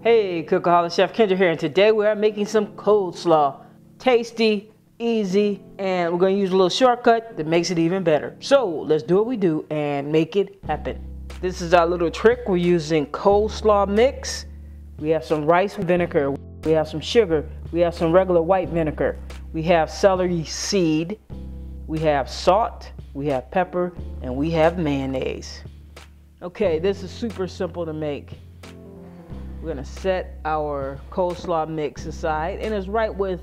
Hey, Cookaholic, Chef Kendra here, and today we are making some coleslaw. Tasty, easy, and we're going to use a little shortcut that makes it even better. So let's do what we do and make it happen. This is our little trick. We're using coleslaw mix. We have some rice vinegar. We have some sugar. We have some regular white vinegar. We have celery seed. We have salt. We have pepper, and we have mayonnaise. Okay, this is super simple to make. We're gonna set our coleslaw mix aside, and it's right with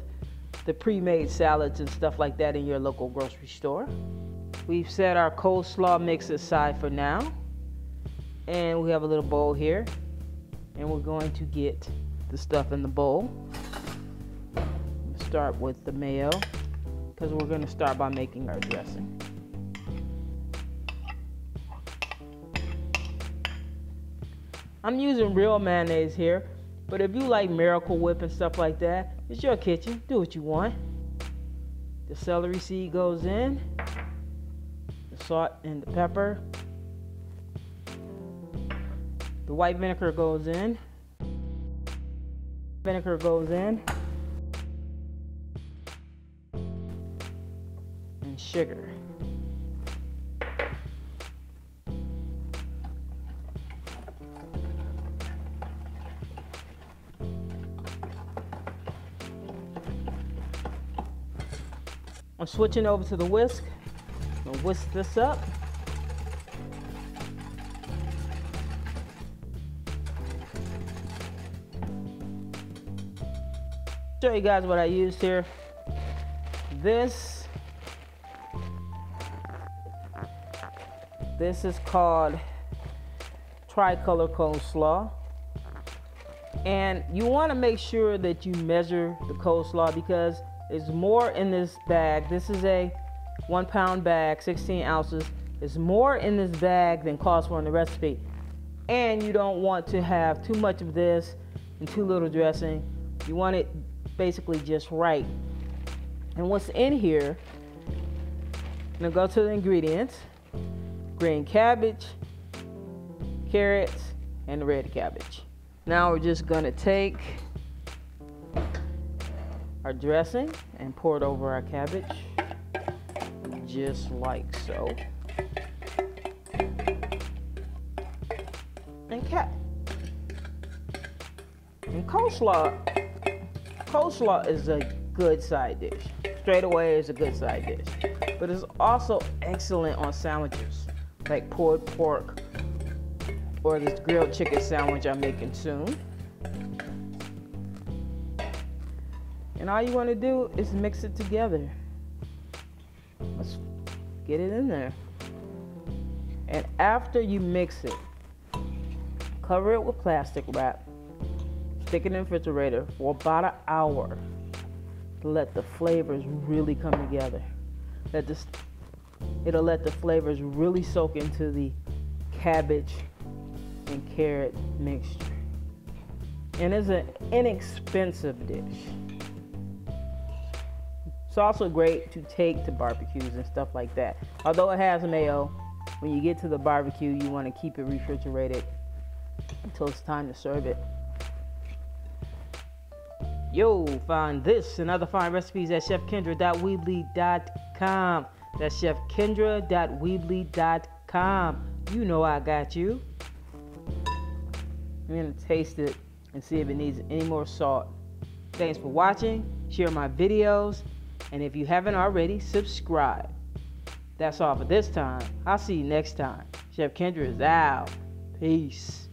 the pre-made salads and stuff like that in your local grocery store. We've set our coleslaw mix aside for now, and we have a little bowl here, and we're going to get the stuff in the bowl. Start with the mayo, because we're gonna start by making our dressing. I'm using real mayonnaise here, but if you like Miracle Whip and stuff like that, it's your kitchen. Do what you want. The celery seed goes in, the salt and the pepper. The white vinegar goes in. Vinegar goes in. And sugar. I'm switching over to the whisk. I'm gonna whisk this up. Show you guys what I used here. This is called tricolor coleslaw. And you want to make sure that you measure the coleslaw because there's more in this bag. This is a 1 pound bag, 16 ounces. There's more in this bag than calls for in the recipe. And you don't want to have too much of this and too little dressing. You want it basically just right. And what's in here, I'm gonna go to the ingredients. Green cabbage, carrots, and red cabbage. Now we're just gonna take our dressing and pour it over our cabbage, just like so. And coleslaw is a good side dish. Straight away is a good side dish, but it's also excellent on sandwiches, like pulled pork or this grilled chicken sandwich I'm making soon. And all you want to do is mix it together. Let's get it in there. And after you mix it, cover it with plastic wrap, stick it in the refrigerator for about an hour to let the flavors really come together. It'll let the flavors really soak into the cabbage and carrot mixture. And it's an inexpensive dish. It's also great to take to barbecues and stuff like that. Although it has mayo, when you get to the barbecue, you want to keep it refrigerated until it's time to serve it. Yo, find this and other fine recipes at chefkendra.weebly.com. That's chefkendra.weebly.com. You know I got you. I'm going to taste it and see if it needs any more salt. Thanks for watching. Share my videos. And if you haven't already, subscribe. That's all for this time. I'll see you next time. Chef Kendra is out. Peace.